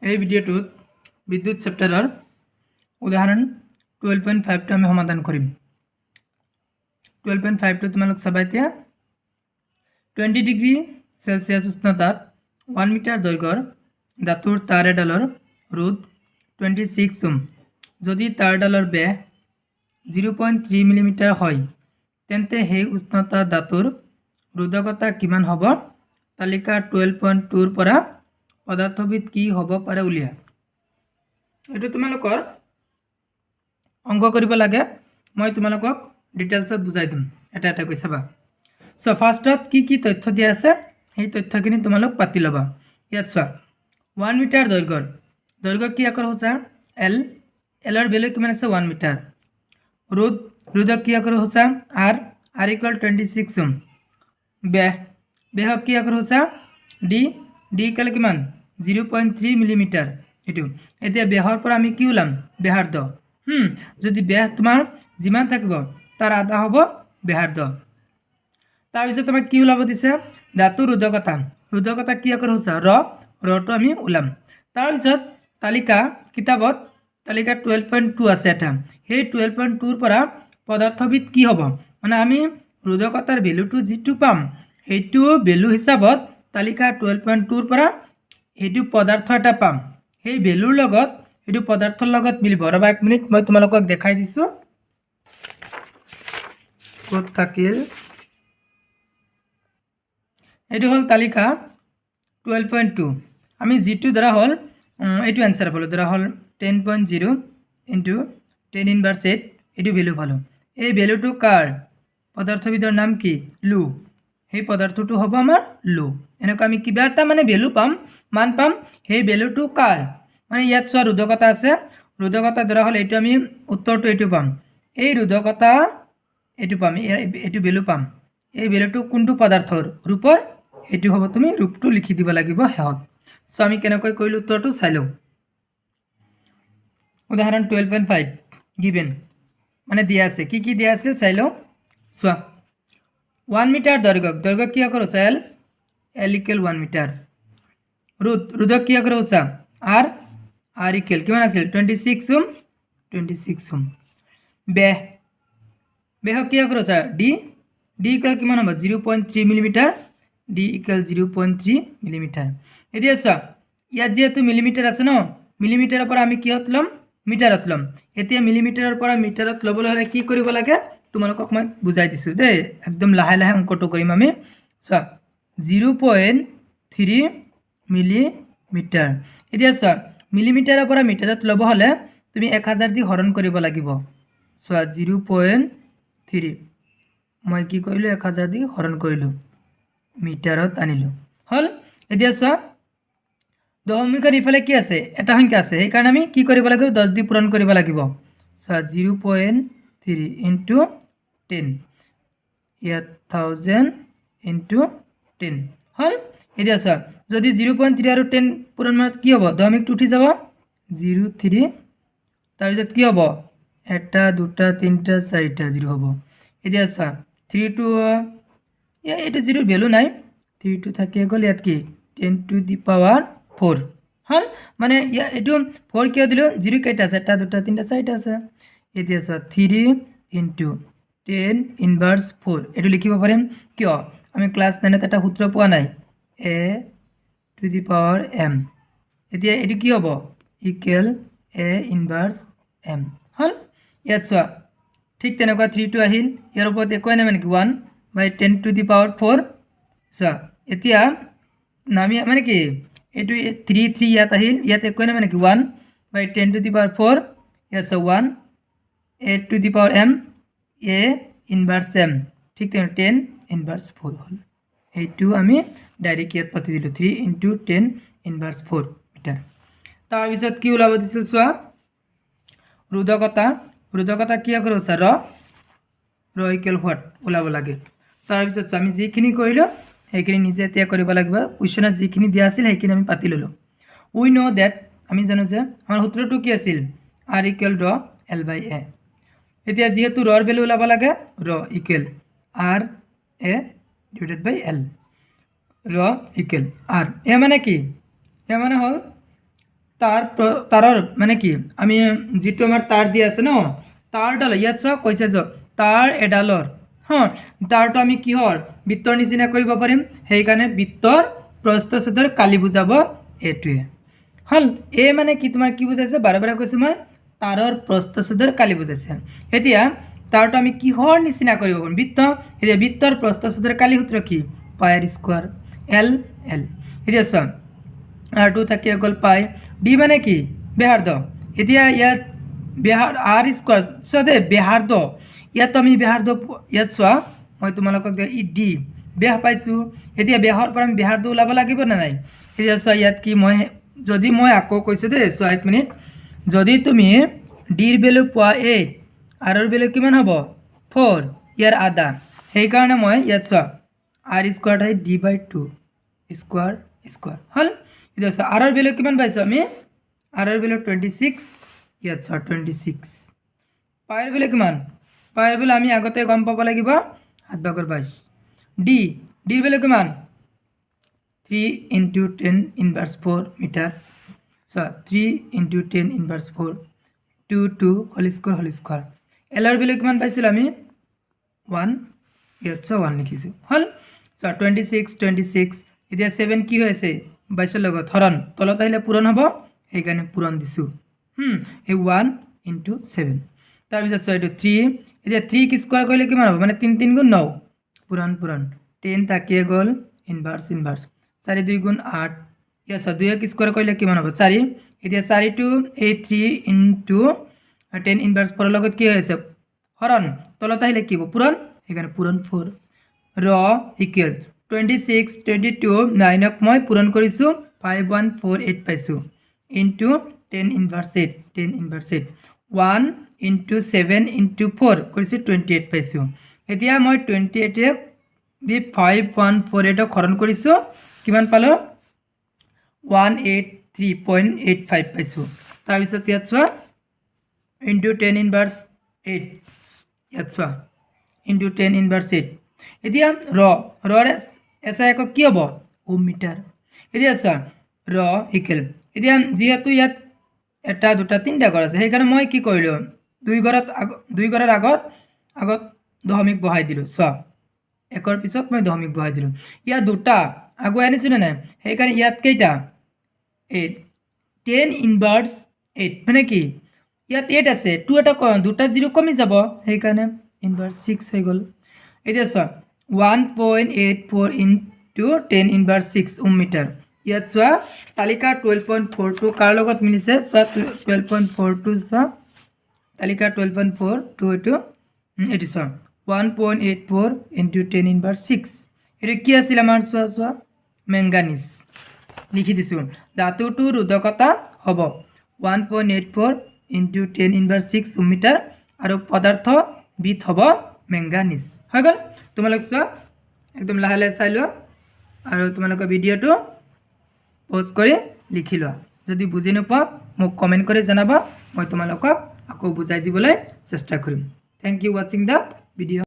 এই ভিডিঅ'টোত বিদ্যুৎ চেপ্টাৰৰ উদাহৰণ 12.5টো আমি সমাধান কৰিম। 12.5টো তোমালোক চাবা এতিয়া 20 ডিগ্ৰী সেলসিয়াছ উষ্ণতাত 1 মিটাৰ দৈৰ্ঘ্যৰ ধাতুৰ তাৰ এডালৰ ৰোধ 26 ওহম। যদি তাৰডালৰ ব্যাস 0.3 মিলিমিটাৰ হয় তেন্তে সেই উষ্ণতা ধাতুৰ ৰোধকতা কিমান হ'ব? তালিকা 12.2ৰ পৰা পদাৰ্থবিদ কি হ'ব পাৰে উলিয়া। এটো তোমালোকৰ অংক কৰিব লাগে, মই তোমালোকক ডিটেইলছত বুজাই দিম এটা এটা কৈ চাবা। সো ফাৰ্স্টত কি তথ্য দিয়া আছে সেই তথ্যখিনি তোমালোক পাতি ল'বা। ইয়াত চোৱা 1 মিটাৰ দৈৰ্ঘ্য কি আকাৰ হৈছে এল, এলৰ ভ্যালু কিমান আছে 1 মিটাৰ। ৰোধক কি আকাৰ হৈছে r ইকুয়াল 26 ওহম। ব্যাস কি আকাৰ হৈছে d ইকুয়াল কিমান 0.3 মিলিমিটাৰ। এটো এতিয়া ব্যাসৰ পৰা আমি কি ওলাম ব্যাসাৰ্ধ। যদি ব্যাস তোমাৰ যিমান থাকিব তাৰ আধা হ'ব ব্যাসাৰ্ধ। তাৰ পিছত তোমাক কি ওলাব দিছে ধাতুৰ ৰোধকতা কি আকাৰ হৈছে ৰটো আমি ওলাম। তাৰ পিছত কিতাপত তালিকা 12.2 আছে এটা, সেই 12.2 ৰ পৰা পদাৰ্থবিদ কি হ'ব মানে আমি ৰোধকতাৰ ভ্যালুটো যেটো পাম সেইটো ভ্যালু হিচাপত তালিকা 12.2 ৰ পৰা এইটো পদাৰ্থ এটা পাম, সেই ভ্যালুৰ লগত এইটো পদাৰ্থৰ লগত মিলিব। ৰবা 1 মিনিট মই তোমালোকক দেখাই দিছো ক'ত থাকিল। এইটো হল তালিকা 12.2। আমি যেটো ধৰা হল এইটো आंसर পালো, ধৰা হল 10.0 ইনটু 10 ইনভাৰ্স 8 এইটো ভ্যালু পালো। এই ভ্যালুটো কাৰ পদাৰ্থবিদৰ নাম কি লু, সেই পদাৰ্থটো হ'ব আমাৰ লু। এনেকৈ আমি কিবা এটা মানে ভ্যালু পাম মান পাম, সেই ভ্যালুটো কাৰ মানে ইয়াত চোৱা ৰোধকতা আছে, ৰোধকতা ধৰা হল এইটো আমি উত্তৰটো এইটো পাম, এই ৰোধকতা এইটো পাম, এইটো ভ্যালু পাম। এই ভ্যালুটো কোনটো পদাৰ্থৰ ৰূপৰ এইটো হ'ব, তুমি ৰূপটো লিখি দিব লাগিব হেহত। সো আমি কেনেকৈ কৰিলো উত্তৰটো চাই লওঁ। উদাহৰণ 12.5 গিভেন মানে দিয়া আছে, কি দিয়া আছিল চাই লওঁ। চোৱা 1 মিটাৰ দৈৰ্ঘ্য কি আকাৰ হৈছে এল ইকুয়াল 1 মিটাৰ। ৰোধক কি আকাৰ হৈছে r ইকুয়াল কিমান আছিল 26 ওহম। ব্যাস কি আকাৰ হৈছে d ইকুয়াল কিমান হ'ব 0.3 মিলিমিটাৰ, d ইকুয়াল 0.3 মিলিমিটাৰ। এতিয়া চোৱা ইয়াত যেহেতু মিলিমিটাৰ আছে ন, মিলিমিটাৰৰ পৰা আমি কিহত ল'ম মিটাৰত ল'ম। এতিয়া মিলিমিটাৰৰ পৰা মিটাৰত ল'বলৈ হ'লে কি কৰিব লাগে তোমালোকক মই বুজাই দিছো দেই, একদম লাহে লাহে অঙ্কটো কৰিম আমি। চোৱা 0.3 মিলিমিটাৰ। এতিয়া চোৱা মিলিমিটাৰৰ পৰা মিটাৰত ল'ব হ'লে তুমি 1000 দি হৰণ কৰিব লাগিব। চোৱা 0.3 মই কি কৰিলো 1000 দি হৰণ কৰিলো মিটাৰত আনিলো হল। এতিয়া চোৱা দশমিকৰ ইফালে কি আছে এটা সংখ্যা আছে, সেই কাৰণে আমি কি কৰিব লাগিব 10 দি পূৰণ কৰিব লাগিব। চোৱা 0.3 ইনটু 10 ইয়াত 1000 ইনটু 10 হল। এতিয়া চোৱা যদি 0.3 আৰু 10 পূৰণ মানে কি হ'ব দশমিকটো উঠি যাব 03, তাৰ পিছত কি হ'ব 1 2 3 4 0 হ'ব। এতিয়া চোৱা 3 টু এইটো 0 ভ্যালু নাই, 3 টু থাকি গ'ল, ইয়াত কি 10 টু দি পাৱাৰ 4 হল। মানে এইটো 4 কিয় দিলো 0 কেইটা আছে 1 2 3 4 আছে। এতিয়া চোৱা 3 ইনটু 10 ইনভাৰ্স 4 এইটো লিখিব পাৰিম কিয় আমি ক্লাস 9 এটা সূত্ৰ পোৱা নাই a to the power m। এতিয়া এইটো কি হ'ব ইকুয়াল a ইনভাৰ্স m হল। ইয়াত চোৱা ঠিক তেনেকুৱা 3 টু আহিল, ইয়াৰ ওপৰত একো নাই মানে কি 1 বাই 10 টু দি পাৱাৰ 4। চোৱা এতিয়া নামি মানে কি এইটো 3 ইয়াত আহিল, ইয়াত একো নাই মানে কি 1 বাই 10 টু দি পাৱাৰ 4, ইয়াত 1 a to the power m a ইনভাৰ্স m, ঠিক তেনে 10 ইনভাৰ্স 4 হল। এইটো আমি ডাইৰেক্ট ইয়াত পাতি দিলো 3 ইনটু 10 ইনভাৰ্স 4 মিটাৰ। তাৰ পিছত কি ওলাব দিছিল চোৱা ৰোধকতা কি আকাৰ হৈছে ৰ ইকুয়াল হোৱাট ওলাব লাগে। তাৰ পিছত আমি যিখিনি কৰিলো সেইখিনি নিজে এতিয়া কৰিব লাগিব, কোৱেশ্চনত যিখিনি দিয়া আছিল সেইখিনি আমি পাতি ললো। উই নো দ্যাট আমি জানো যে আমাৰ সূত্ৰটো কি আছিল r equal l by a। এতিয়া যেহেতু ৰৰ ভ্যালু ওলাব লাগে ৰ equal r a divided by l। ৰ ইকুয়াল r এ মানে কি এ মানে হল तारर माने कि आमी जितु आमार तार दिया আছে न तारडाल ইয়াত চোৱা কৈছে যে तार एडालर हाँ तारটো আমি কিহৰ বৃত্তৰ নিচিনা কৰিব পাৰিম সেইকাৰণে বৃত্তৰ প্ৰস্থচ্ছেদৰ কালি বুজাব এটোৱে হল এ মানে কি তোমাৰ কি বুজাইছে বাৰে বাৰে কৈছো মই तारर प्रस्थच्छेदर काली बुझाइছে এতিয়া तारটো আমি কিহৰ নিচিনা কৰিব পাৰিম বৃত্ত এতিয়া বৃত্তৰ প্ৰস্থচ্ছেদৰ কালি সূত্ৰ কি পাইৰ স্কয়াৰ এল এল এতিয়া চোৱা r2 থাকি গল পাই d মানে কি ব্যাসাৰ্ধ এতিয়া ইয়াত r স্কয়াৰ সদে ব্যাসাৰ্ধ ইয়াত আমি ব্যাসাৰ্ধ ইয়াত চোৱা মই তোমালোকক ই d ব্যাস পাইছো এতিয়া ব্যাসৰ পৰা আমি ব্যাসাৰ্ধ ওলাব লাগিব না নাই এতিয়া চোৱা ইয়াত কি মই যদি মই আকৌ কৈছো দে চোৱা 1 মিনিট যদি তুমি ডিৰ ভ্যালু পোৱা 8 আৰৰ ভ্যালু কিমান হ'ব 4 ইয়াৰ আধা সেই কাৰণে মই ইয়াত চোৱা r স্কয়াৰ হয় d/2 স্কয়াৰ স্কয়াৰ হল এতিয়া চোৱা আৰৰ ভ্যালু কিমান পাইছো আমি আৰৰ ভ্যালু 26 ইয়াত চোৱা 26 পাইৰ ভ্যালু কিমান পাইৰ ভ্যালু আমি আগতে গম পাব লাগিব 7/22 ডিৰ ভ্যালু কিমান 3 * 10 inverse 4 metre so 3 * 10 inverse 4 2 whole square l এর ভ্যালু কিমান পাইছিল আমি 1 ইয়াত 1 লিখিছো হল so 26 এতিয়া 7 কি হৈছে 22 লগত হৰণ তলত আহিলে পূৰণ হ'ব এই কাৰণে পূৰণ দিছো এই 1 * 7 তাৰ পিছত so এটো 3 এতিয়া 3 কি স্কয়াৰ কৰিলে কিমান হ'ব মানে 3 3 গুণ 9 পূৰণ 10 থাকিয়ে গল ইনভার্স 4 2 গুণ 8 या स 2 की स्क्वायर কইলে কিমান হবে 4 এতিয়া 4 টু এই 3 * 10 ইনভার্স 4 লগত কি হইছে হরণ তলত আহিলে কি হবে পূরণ এখানে পূরণ 4 র ইকুয়াল 26 22 9 ক মই পূরণ কৰিছো 5148 পাইছো ইনটু 10 ইনভাৰ্স 8 1 * 7 * 4 কৰিছো 28 পাইছো এতিয়া মই 28 এ দি 5148 হৰণ কৰিছো কিমান পালো 183.85 পাইছো তাৰ পিছত ইয়াত চোৱা ইনটু 10 ইনভাৰ্স 8 ইয়াত চোৱা ইনটু 10 ইনভাৰ্স 8 এতিয়া ৰ এসা একক কি হ'ব ওম মিটাৰ এতিয়া চোৱা ৰ ইকুৱেল এতিয়া যেহেতু ইয়াত এটা দুটা তিনটা ঘৰ আছে সেইকাৰণে মই কি কৰিলো দুই ঘৰৰ আগত দশমিক বহাই দিলো চোৱা একৰ পিছত মই দশমিক বহাই দিলো ইয়াত দুটা আগুৱাই আনিছো না নাই সেইকাৰণে ইয়াত কেইটা 8 10 ইনভার্স 8 মানে কি ইয়াত 8 আছে 2 এটা দুটা 0 কমি যাব সেই কাৰণে ইনভাৰ্স 6 হৈ গল এতিয়া চোৱা 1.84 * 10 ইনভাৰ্স 6 ওম মিটাৰ ইয়াত চোৱা তালিকা 12.42 কাৰ লগত মিলিছে চোৱা 12.42 চোৱা তালিকা 12.42 এটো চোৱা 1.84 * 10 ইনভাৰ্স 6 এটো কি আছিল আমাৰ চোৱা ম্যাঙ্গানিজ লিখি দিছো ধাতুটো ৰোধকতা হ'ব 1.84 * 10 ইনভাৰ্স 6 ওম মিটাৰ আৰু পদাৰ্থ বিধ হ'ব ম্যাঙ্গানিজ হৈ গল তোমালোক চোৱা একদম লাহে লাহে চাই লোৱা আৰু তোমালোকৰ ভিডিওটো পজ কৰি লিখি লোৱা যদি বুজি নোপোৱা মোক কমেন্ট কৰি জনাবা মই তোমালোকক আকৌ বুজাই দিবলৈ চেষ্টা কৰিম thank you watching the video